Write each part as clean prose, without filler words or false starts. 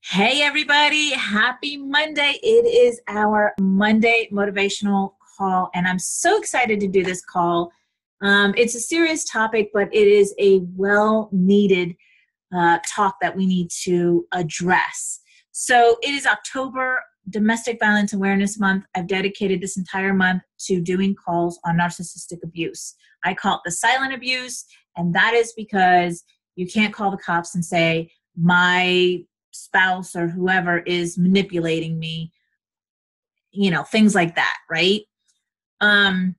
Hey, everybody. Happy Monday. It is our Monday motivational call, and I'm so excited to do this call. It's a serious topic, but it is a well-needed talk that we need to address. So it is October Domestic Violence Awareness Month. I've dedicated this entire month to doing calls on narcissistic abuse. I call it the silent abuse, and that is because you can't call the cops and say, my spouse or whoever is manipulating me, things like that, right? And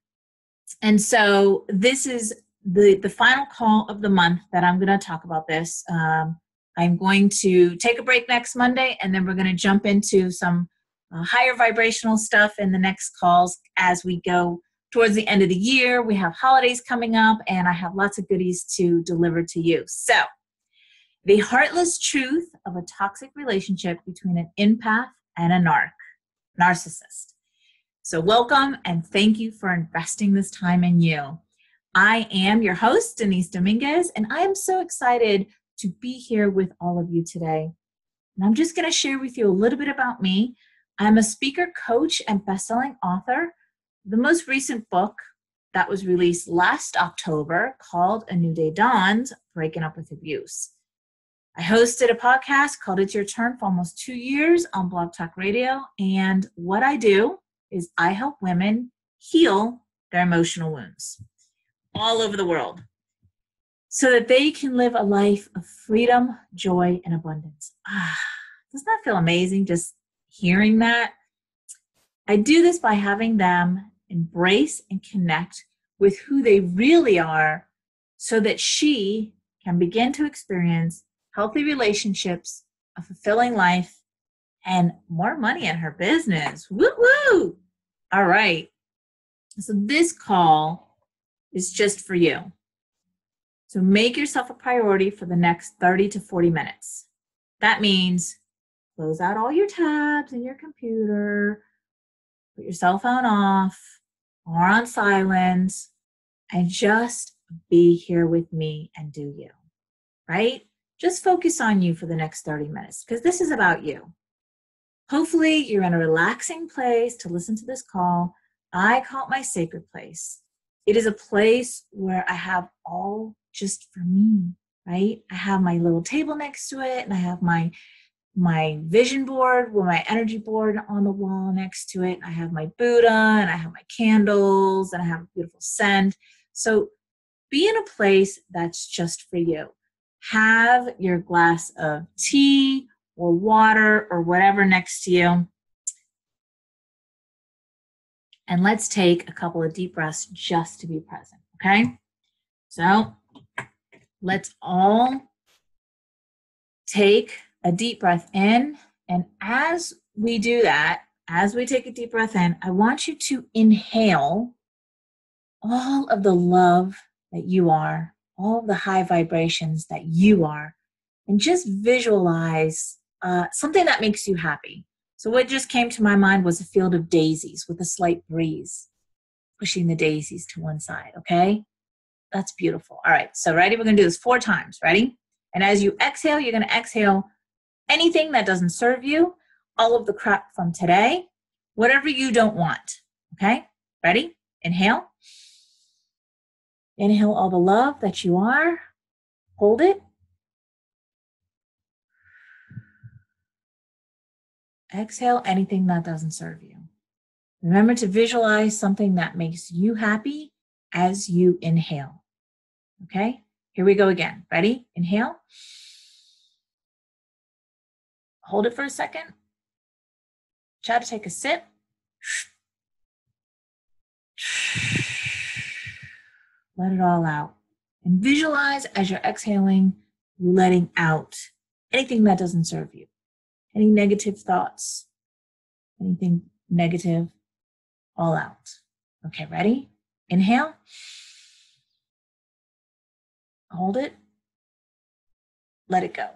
so this is the final call of the month that I'm going to talk about this. I'm going to take a break next Monday, and then we're going to jump into some higher vibrational stuff in the next calls as we go towards the end of the year. We have holidays coming up, and I have lots of goodies to deliver to you. So, the heartless truth of a toxic relationship between an empath and a narcissist. So welcome, and thank you for investing this time in you. I am your host, Denise Dominguez, and I am so excited to be here with all of you today. And I'm just going to share with you a little bit about me. I'm a speaker, coach, and best-selling author. The most recent book that was released last October called A New Day Dawns, Breaking Up with Abuse. I hosted a podcast called It's Your Turn for almost 2 years on Blog Talk Radio. And what I do is I help women heal their emotional wounds all over the world so that they can live a life of freedom, joy, and abundance. Doesn't that feel amazing just hearing that? I do this by having them embrace and connect with who they really are so that she can begin to experience healthy relationships, a fulfilling life, and more money in her business. Woo-woo! All right. So this call is just for you. So make yourself a priority for the next 30 to 40 minutes. That means close out all your tabs in your computer, put your cell phone off or on silent, and just be here with me and do you, right? Just focus on you for the next 30 minutes because this is about you. Hopefully you're in a relaxing place to listen to this call. I call it my sacred place. It is a place where I have all just for me, right? I have my little table next to it, and I have my vision board with my energy board on the wall next to it. I have my Buddha, and I have my candles, and I have a beautiful scent. So be in a place that's just for you. Have your glass of tea or water or whatever next to you. And let's take a couple of deep breaths just to be present, okay? So let's all take a deep breath in. And as we do that, as we take a deep breath in, I want you to inhale all of the love that you are, all of the high vibrations that you are, and just visualize something that makes you happy. So what just came to my mind was a field of daisies with a slight breeze, pushing the daisies to one side, okay? That's beautiful. All right, so ready? We're going to do this 4 times. Ready? And as you exhale, you're going to exhale anything that doesn't serve you, all of the crap from today, whatever you don't want, okay? Ready? Inhale. Inhale all the love that you are. Hold it. Exhale anything that doesn't serve you. Remember to visualize something that makes you happy as you inhale. Okay? Here we go again. Ready? Inhale. Hold it for a second. Try to take a sip. Let it all out. And visualize as you're exhaling, you letting out anything that doesn't serve you. Any negative thoughts, anything negative, all out. Okay, ready? Inhale. Hold it. Let it go.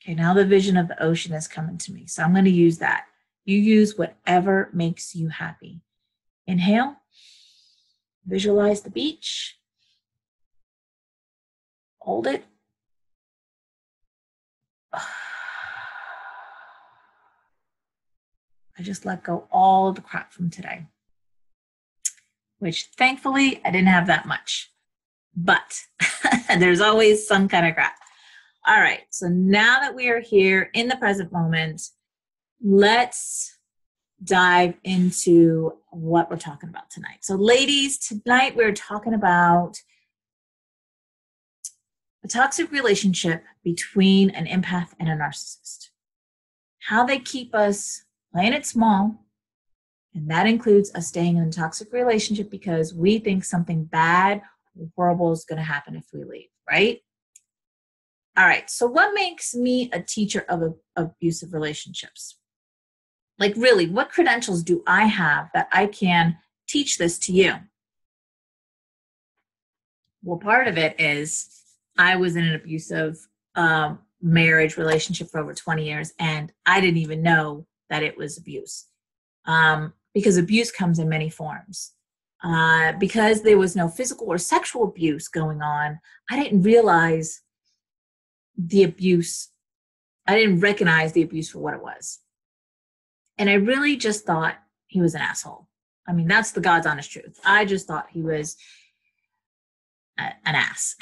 Okay, now the vision of the ocean is coming to me. So I'm going to use that. You use whatever makes you happy. Inhale. Visualize the beach. Hold it. I just let go all the crap from today, which thankfully I didn't have that much, but there's always some kind of crap. All right, so now that we are here in the present moment, let's dive into what we're talking about tonight. So ladies, tonight we're talking about a toxic relationship between an empath and a narcissist. How they keep us playing it small, and that includes us staying in a toxic relationship because we think something bad or horrible is going to happen if we leave, right? All right, so what makes me a teacher of abusive relationships? Like really, what credentials do I have that I can teach this to you? Well, part of it is I was in an abusive marriage relationship for over 20 years, and I didn't even know that it was abuse because abuse comes in many forms. Because there was no physical or sexual abuse going on, I didn't realize the abuse. I didn't recognize the abuse for what it was. And I really just thought he was an asshole. I mean, that's the God's honest truth. I just thought he was an ass.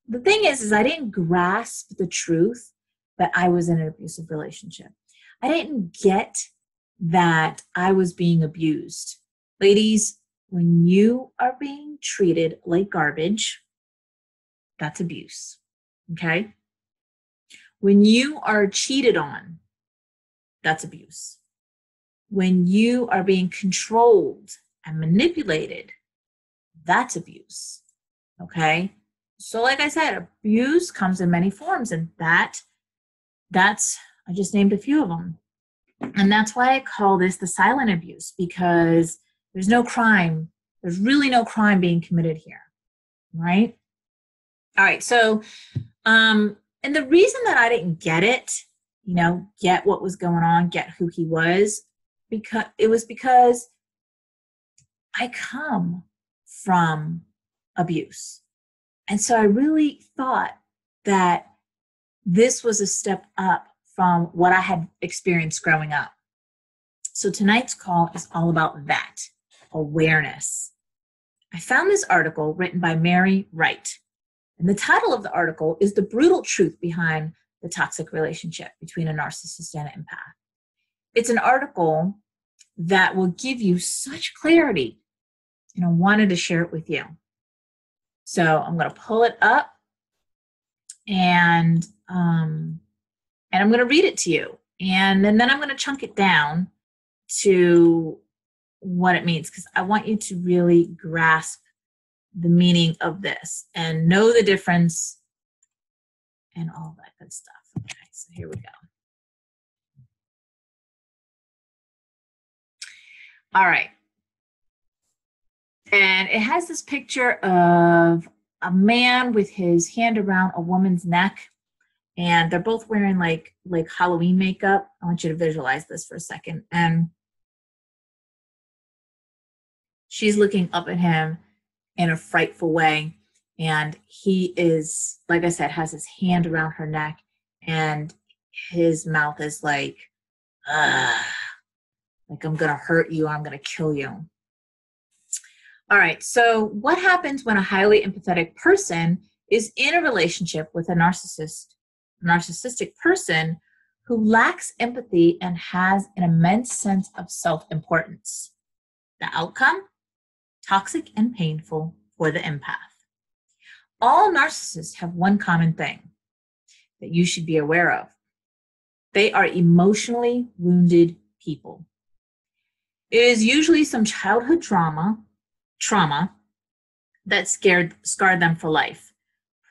The thing is I didn't grasp the truth that I was in an abusive relationship. I didn't get that I was being abused. Ladies, when you are being treated like garbage, that's abuse. Okay? When you are cheated on, that's abuse. When you are being controlled and manipulated, that's abuse. Okay? So like I said, abuse comes in many forms, and that's, I just named a few of them. And that's why I call this the silent abuse, because there's no crime. There's really no crime being committed here, right? All right, so, and the reason that I didn't get it, get what was going on, get who he was, because I come from abuse. And so I really thought that this was a step up from what I had experienced growing up. So tonight's call is all about that, awareness. I found this article written by Mary Wright. And the title of the article is The Brutal Truth Behind the Toxic Relationship Between a Narcissist and an Empath. It's an article that will give you such clarity, and I wanted to share it with you. So I'm going to pull it up, and I'm going to read it to you. And then I'm going to chunk it down to what it means, because I want you to really grasp the meaning of this and know the difference and all that good stuff. Okay, so here we go. All right. And it has this picture of a man with his hand around a woman's neck, and they're both wearing like Halloween makeup. I want you to visualize this for a second. And she's looking up at him in a frightful way. And he is, like I said, has his hand around her neck, and his mouth is like I'm going to hurt you, or I'm going to kill you. All right, so what happens when a highly empathetic person is in a relationship with a narcissistic person who lacks empathy and has an immense sense of self-importance? The outcome? Toxic and painful for the empath. All narcissists have one common thing that you should be aware of. They are emotionally wounded people. It is usually some childhood trauma that scarred them for life.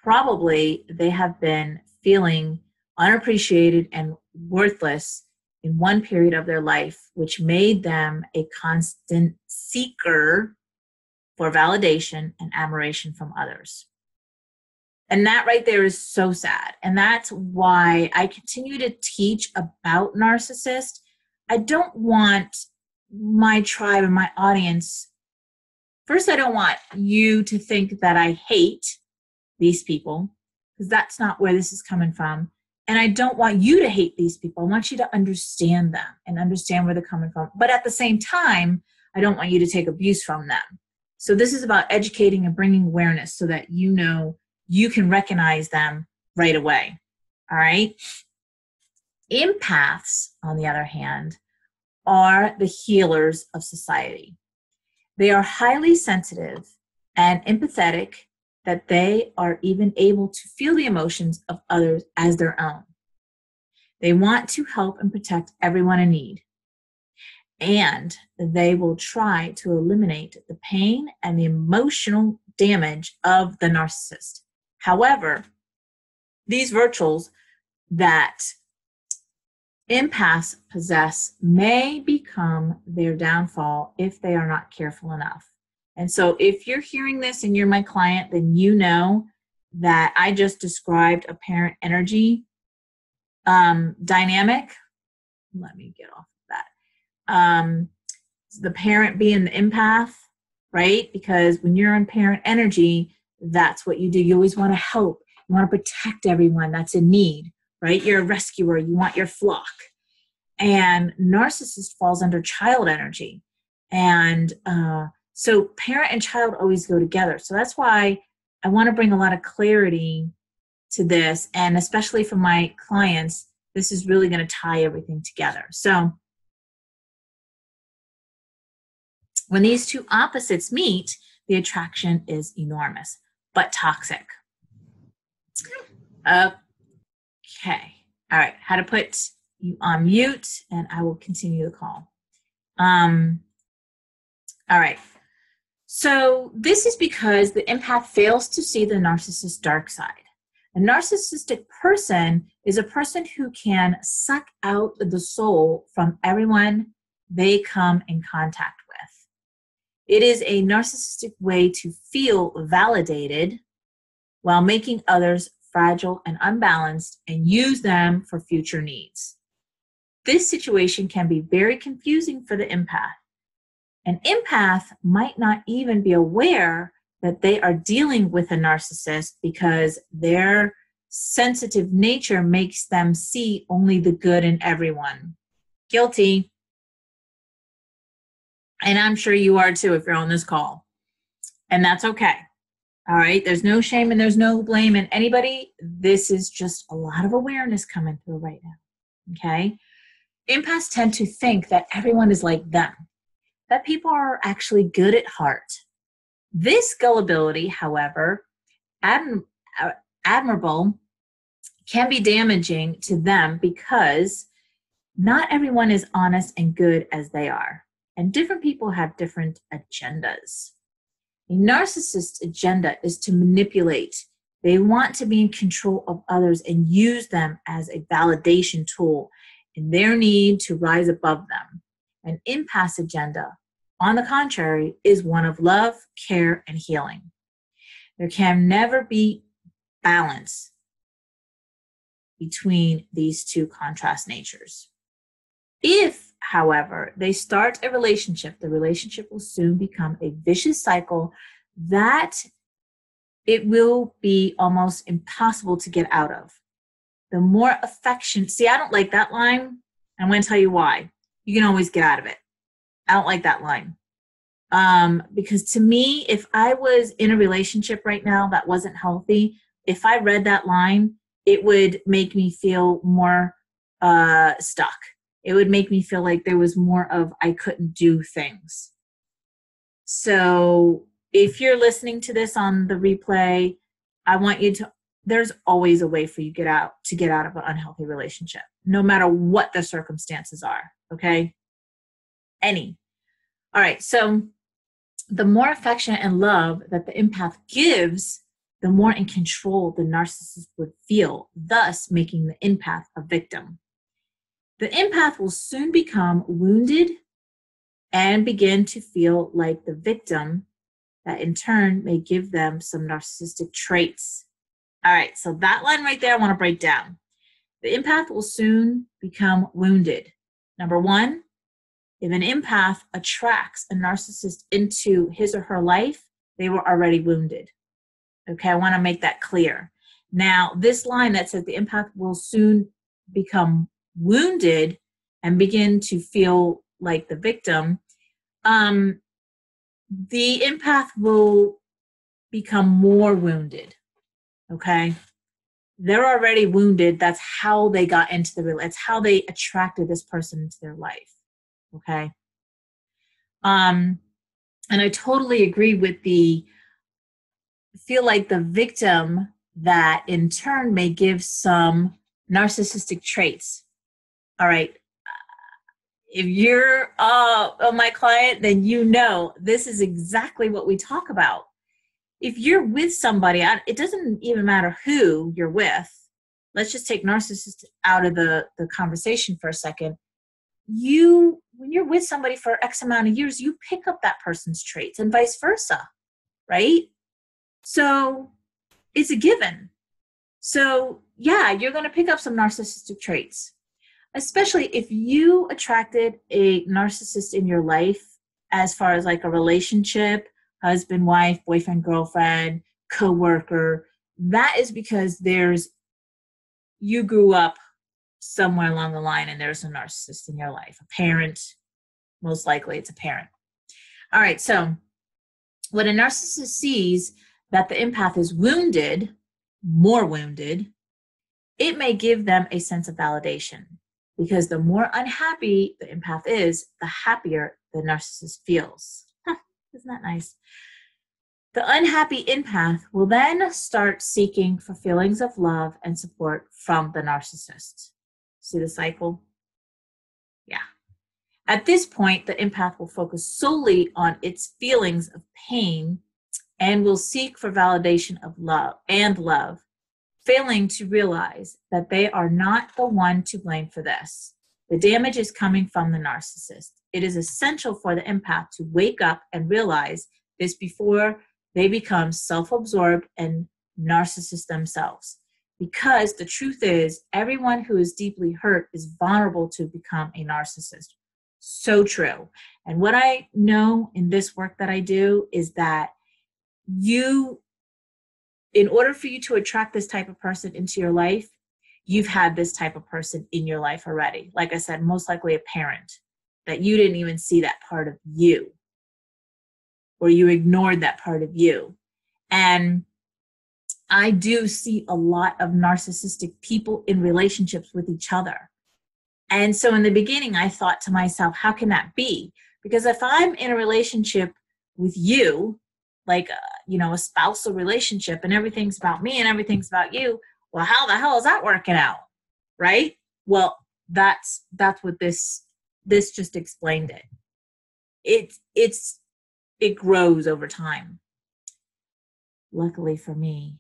Probably they have been feeling unappreciated and worthless in one period of their life, which made them a constant seeker for validation and admiration from others. And that right there is so sad. And that's why I continue to teach about narcissists. I don't want my tribe and my audience, first, I don't want you to think that I hate these people, because that's not where this is coming from. And I don't want you to hate these people. I want you to understand them and understand where they're coming from. But at the same time, I don't want you to take abuse from them. So this is about educating and bringing awareness so that you know you can recognize them right away. All right? Empaths, on the other hand, are the healers of society. They are highly sensitive and empathetic, that they are even able to feel the emotions of others as their own. They want to help and protect everyone in need. And they will try to eliminate the pain and the emotional damage of the narcissist. However, these virtues that empaths possess may become their downfall if they are not careful enough. And so if you're hearing this and you're my client, then you know that I just described a parent energy dynamic. Let me get off of that. The parent being the empath, right? Because when you're in parent energy, that's what you do. You always want to help. You want to protect everyone that's in need, right? You're a rescuer. You want your flock. And narcissist falls under child energy. And so parent and child always go together. So that's why I want to bring a lot of clarity to this. And especially for my clients, this is really going to tie everything together. So when these two opposites meet, the attraction is enormous, but toxic. Okay. All right. How to put you on mute, and I will continue the call. All right. So this is because the empath fails to see the narcissist's dark side. A narcissistic person is a person who can suck out the soul from everyone they come in contact with. It is a narcissistic way to feel validated while making others fragile and unbalanced and use them for future needs. This situation can be very confusing for the empath. An empath might not even be aware that they are dealing with a narcissist because their sensitive nature makes them see only the good in everyone. Guilty. And I'm sure you are too if you're on this call. And that's okay. All right? There's no shame and there's no blame in anybody. This is just a lot of awareness coming through right now. Okay? Empaths tend to think that everyone is like them, that people are actually good at heart. This gullibility, however, admirable, can be damaging to them because not everyone is honest and good as they are, and different people have different agendas. A narcissist's agenda is to manipulate. They want to be in control of others and use them as a validation tool in their need to rise above them. An empath's agenda, on the contrary, is one of love, care, and healing. There can never be balance between these two contrast natures. If, however, they start a relationship, the relationship will soon become a vicious cycle that it will be almost impossible to get out of. The more affection, see, I don't like that line. I'm going to tell you why. You can always get out of it. I don't like that line. Because to me, if I was in a relationship right now that wasn't healthy, if I read that line, it would make me feel more stuck. It would make me feel like there was more of I couldn't do things. So if you're listening to this on the replay, I want you to, there's always a way for you to get out of an unhealthy relationship, no matter what the circumstances are, okay? Any. All right, so the more affection and love that the empath gives, the more in control the narcissist would feel, thus making the empath a victim. The empath will soon become wounded and begin to feel like the victim, that in turn may give them some narcissistic traits. All right, so that line right there I want to break down. The empath will soon become wounded. Number one, if an empath attracts a narcissist into his or her life, they were already wounded. Okay, I want to make that clear. Now, this line that says the empath will soon become wounded and begin to feel like the victim, the empath will become more wounded. Okay, they're already wounded. That's how they got into the relationship. That's how they attracted this person into their life. Okay, and I totally agree with the feel like the victim that in turn may give some narcissistic traits. All right. If you're my client, then you know this is exactly what we talk about. If you're with somebody, it doesn't even matter who you're with. Let's just take narcissist out of the conversation for a second. When you're with somebody for X amount of years, you pick up that person's traits and vice versa, right? So it's a given. So yeah, you're going to pick up some narcissistic traits, especially if you attracted a narcissist in your life as far as like a relationship, husband, wife, boyfriend, girlfriend, coworker. That is because you grew up somewhere along the line and there's a narcissist in your life, a parent, most likely it's a parent. All right, so when a narcissist sees that the empath is wounded, more wounded, it may give them a sense of validation, because the more unhappy the empath is, the happier the narcissist feels. Isn't that nice? The unhappy empath will then start seeking for feelings of love and support from the narcissist. See the cycle? Yeah. At this point, the empath will focus solely on its feelings of pain and will seek for validation of love, failing to realize that they are not the one to blame for this. The damage is coming from the narcissist. It is essential for the empath to wake up and realize this before they become self-absorbed and narcissists themselves. Because the truth is, everyone who is deeply hurt is vulnerable to become a narcissist. So true. And what I know in this work that I do is that in order for you to attract this type of person into your life, you've had this type of person in your life already. Like I said, most likely a parent that you didn't even see that part of you, or you ignored that part of you. And I do see a lot of narcissistic people in relationships with each other. And so in the beginning, I thought to myself, how can that be? Because if I'm in a relationship with you, like a spousal relationship, and everything's about me and everything's about you, well, how the hell is that working out? Right? Well, that's what this just explained it. It grows over time. Luckily for me,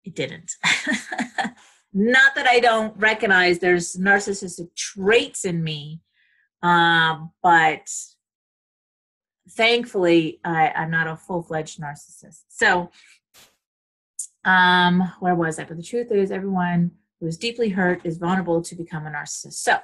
it didn't. Not that I don't recognize there's narcissistic traits in me, but thankfully, I'm not a full-fledged narcissist. So, where was I? But the truth is, everyone who is deeply hurt is vulnerable to become a narcissist. So,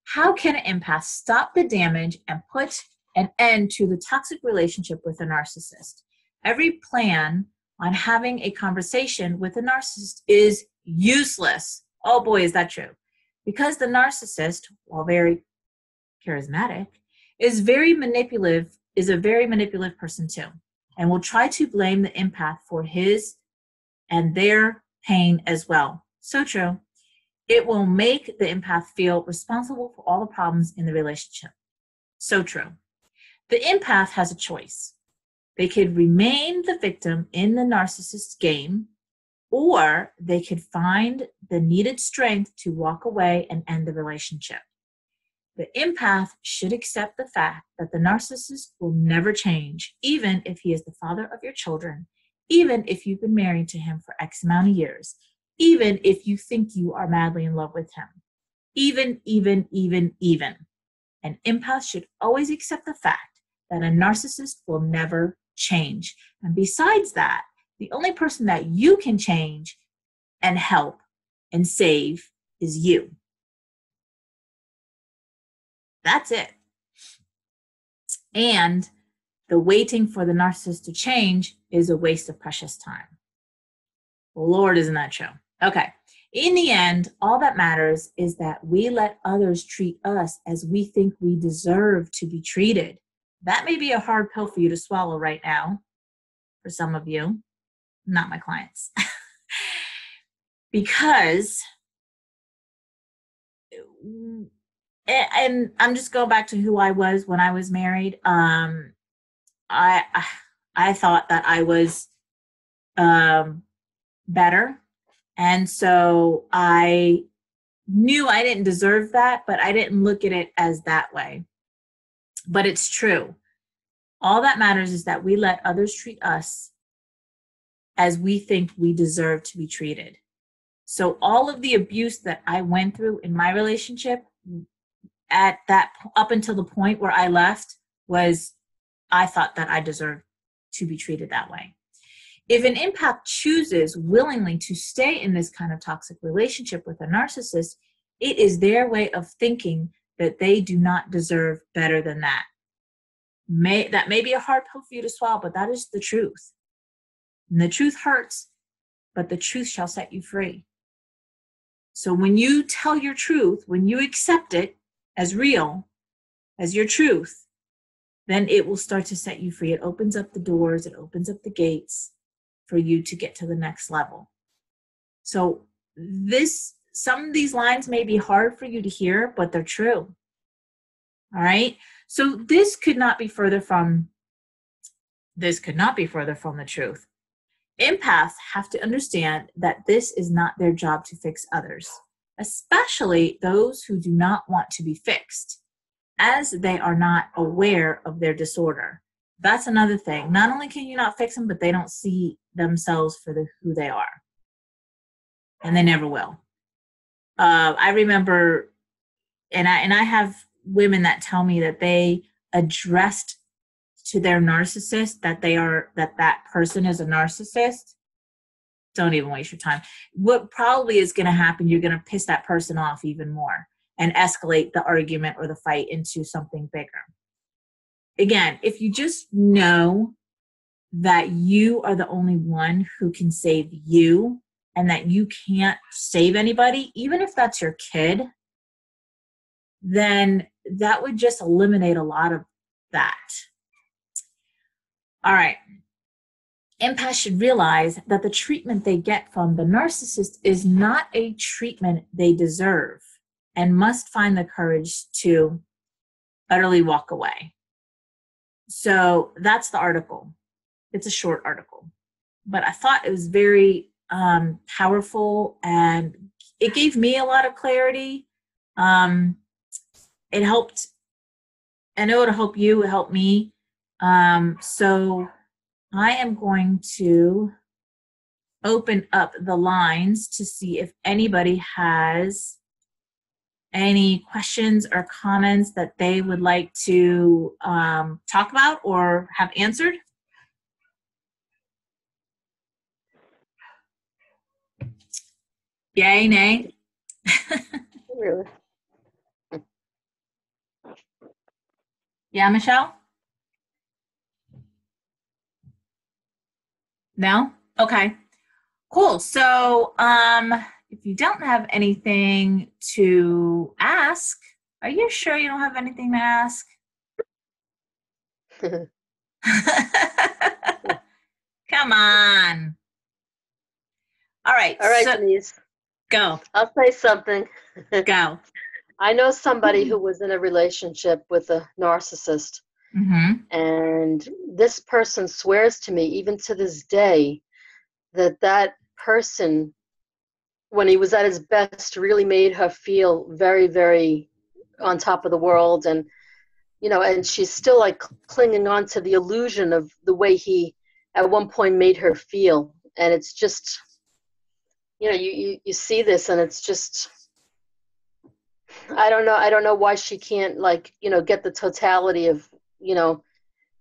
how can an empath stop the damage and put an end to the toxic relationship with a narcissist? Every plan on having a conversation with a narcissist is useless. Oh boy, is that true. Because the narcissist, while very charismatic, is a very manipulative person too, and will try to blame the empath for his and their pain as well. So true. It will make the empath feel responsible for all the problems in the relationship. So true. The empath has a choice. They could remain the victim in the narcissist's game, or they could find the needed strength to walk away and end the relationship. The empath should accept the fact that the narcissist will never change, even if he is the father of your children, even if you've been married to him for X amount of years, even if you think you are madly in love with him. Even. An empath should always accept the fact that a narcissist will never change. And besides that, the only person that you can change and help and save is you. That's it. And the waiting for the narcissist to change is a waste of precious time. Lord, isn't that true? Okay. In the end, all that matters is that we let others treat us as we think we deserve to be treated. That may be a hard pill for you to swallow right now, for some of you, not my clients. Because, and I'm just going back to who I was when I was married. I thought that I was better. And so I knew I didn't deserve that, but I didn't look at it as that way. But it's true. All that matters is that we let others treat us as we think we deserve to be treated. So all of the abuse that I went through in my relationship at that up until the point where I left was I thought that I deserved to be treated that way. If an empath chooses willingly to stay in this kind of toxic relationship with a narcissist, it is their way of thinking that they do not deserve better than that. That may be a hard pill for you to swallow, but that is the truth. And the truth hurts, but the truth shall set you free. So when you tell your truth, when you accept it as real, as your truth, then it will start to set you free. It opens up the doors, it opens up the gates for you to get to the next level. So some of these lines may be hard for you to hear, but they're true. All right. So this could not be further from the truth. Empaths have to understand that this is not their job to fix others, especially those who do not want to be fixed, as they are not aware of their disorder. That's another thing. Not only can you not fix them, but they don't see themselves for who they are. And they never will. I remember, and I have women that tell me that they addressed to their narcissist that person is a narcissist. Don't even waste your time. What probably is going to happen, you're going to piss that person off even more and escalate the argument or the fight into something bigger. Again, if you just know that you are the only one who can save you and that you can't save anybody, even if that's your kid, then that would just eliminate a lot of that. All right. Empaths should realize that the treatment they get from the narcissist is not a treatment they deserve and must find the courage to utterly walk away. So that's the article. It's a short article, but I thought it was very powerful and it gave me a lot of clarity. It helped. I know it'll help you, it helped me. So I am going to open up the lines to see if anybody has any questions or comments that they would like to talk about or have answered. Yay, nay? Really? Yeah, Michelle? No? Okay. Cool. So if you don't have anything to ask, are you sure you don't have anything to ask? Come on. All right. All right, so, Denise. Go. I'll say something. Go. I know somebody who was in a relationship with a narcissist, and this person swears to me, even to this day, that person, when he was at his best, really made her feel very, very on top of the world. And, you know, and she's still like clinging on to the illusion of the way he at one point made her feel. And it's just, you know, you see this and it's just, I don't know why she can't, like, you know, get the totality of, you know,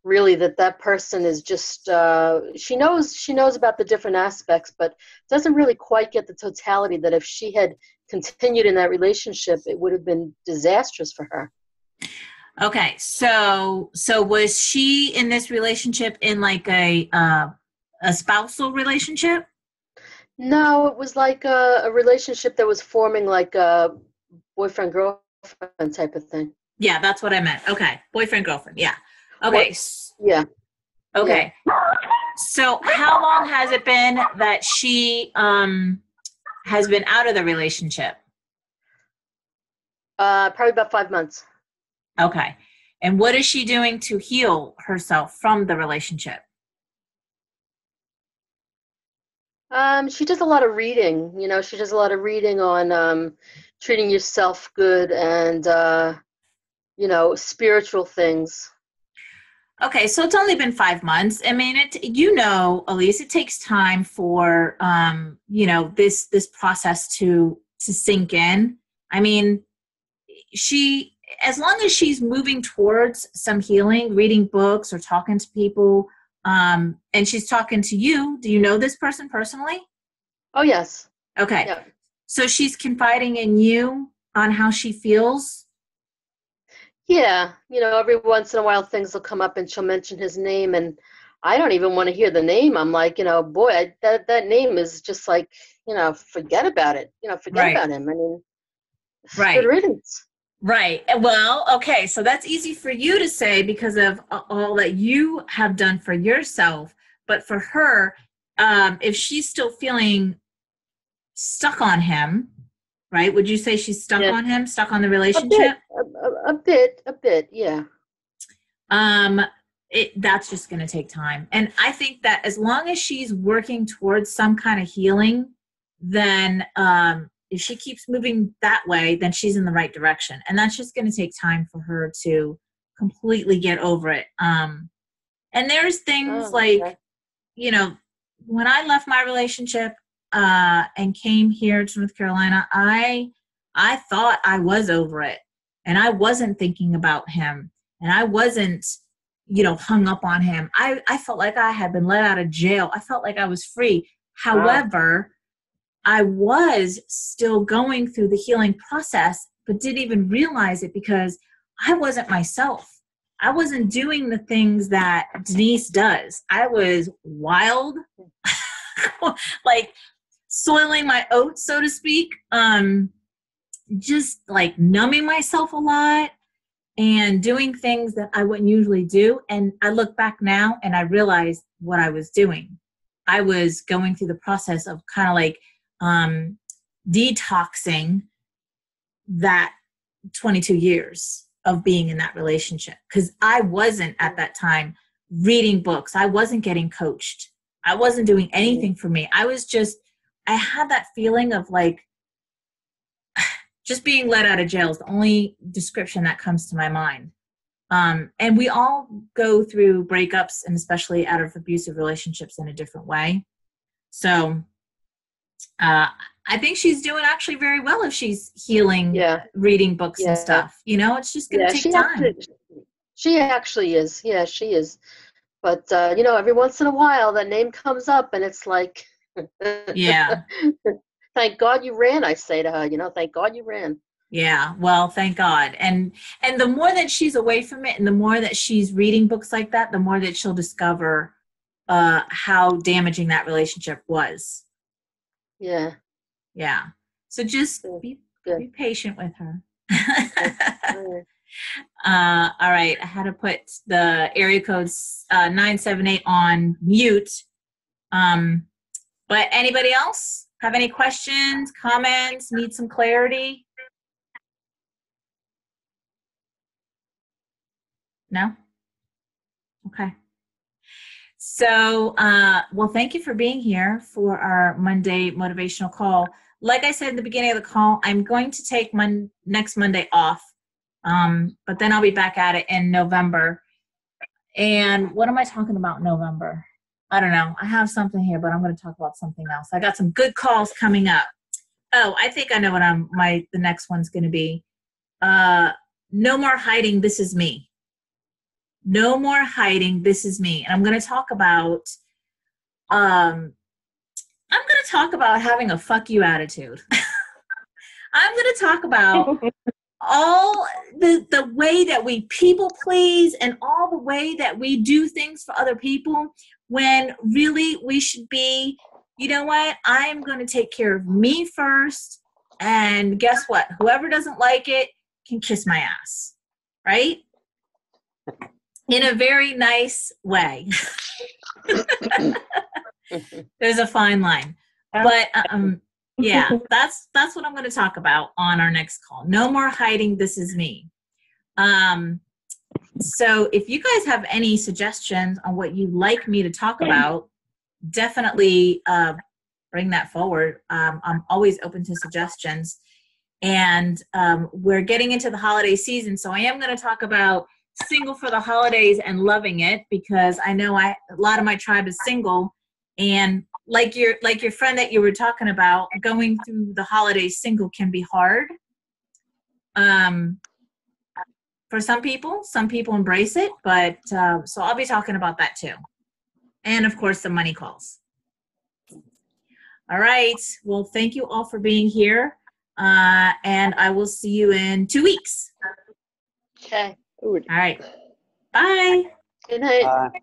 really that person is just, she knows about the different aspects, but doesn't really quite get the totality that if she had continued in that relationship, it would have been disastrous for her. Okay, so was she in this relationship in like a spousal relationship? No, it was like a relationship that was forming like a boyfriend girlfriend type of thing. Yeah, that's what I meant. Okay, boyfriend girlfriend. Yeah. Okay. What? Yeah, yeah. Okay. So how long has it been that she has been out of the relationship? Probably about 5 months. Okay. And what is she doing to heal herself from the relationship? She does a lot of reading. She does a lot of reading on treating yourself good and spiritual things. Okay, so it's only been 5 months. I mean, Elise, it takes time for this process to sink in. I mean, as long as she's moving towards some healing, reading books or talking to people, and she's talking to you. Do you know this person personally? Oh, yes. Okay. Yeah. So she's confiding in you on how she feels? Yeah. Every once in a while things will come up and she'll mention his name and I don't even want to hear the name. I'm like, boy, that name is just like, forget about it. Forget Right. about him. I mean, good Right. riddance. Right. Well, okay. So that's easy for you to say because of all that you have done for yourself. But for her, if she's still feeling stuck on him, right? Would you say she's stuck Yeah. on him, stuck on the A bit, relationship? a bit. Yeah. Um, that's just going to take time. And I think that as long as she's working towards some kind of healing, then if she keeps moving that way, then she's in the right direction. And that's just going to take time for her to completely get over it. And there's things Oh, like, okay. when I left my relationship and came here to North Carolina, I thought I was over it, and I wasn't thinking about him, and I wasn't, hung up on him. I felt like I had been let out of jail. I felt like I was free. Wow. However, I was still going through the healing process, but didn't even realize it because I wasn't myself. I wasn't doing the things that Denise does. I was wild, like soiling my oats, so to speak. Just like numbing myself a lot and doing things that I wouldn't usually do. And I look back now and I realize what I was doing. I was going through the process of kind of like detoxing that 22 years of being in that relationship because I wasn't at that time reading books. I wasn't getting coached. I wasn't doing anything for me. I had that feeling of like just being let out of jail is the only description that comes to my mind. And we all go through breakups and especially out of abusive relationships in a different way. So I think she's doing actually very well if she's healing, reading books and stuff. It's just going to take time. She actually is. Yeah, she is. But, every once in a while that name comes up and it's like, yeah. Thank God you ran, I say to her, thank God you ran. Yeah, well, thank God. And the more that she's away from it and the more that she's reading books like that, the more that she'll discover how damaging that relationship was. Yeah. Yeah. So just be patient with her. All right. I had to put the area codes 978 on mute. But anybody else have any questions, comments, need some clarity? No? Okay. So, well, thank you for being here for our Monday motivational call. Like I said in the beginning of the call, I'm going to take next Monday off, but then I'll be back at it in November. And what am I talking about in November? I don't know. I have something here, but I'm going to talk about something else. I got some good calls coming up. Oh, I think I know what the next one's going to be. No more hiding. This is me. No more hiding. This is me. And I'm going to talk about, having a fuck you attitude. I'm going to talk about all the way that we people please and all the way that we do things for other people, when really we should be, you know what, I'm going to take care of me first, and guess what, whoever doesn't like it can kiss my ass, right? In a very nice way. There's a fine line, but yeah, that's what I'm going to talk about on our next call. No more hiding. This is me. So if you guys have any suggestions on what you'd like me to talk about, definitely bring that forward. I'm always open to suggestions. And we're getting into the holiday season, so I am going to talk about single for the holidays and loving it, because I know a lot of my tribe is single, and like your friend that you were talking about, going through the holidays single can be hard. For some people embrace it, but so I'll be talking about that too, and of course the money calls. All right, well, thank you all for being here, and I will see you in 2 weeks. Okay. All right, bye. Good night.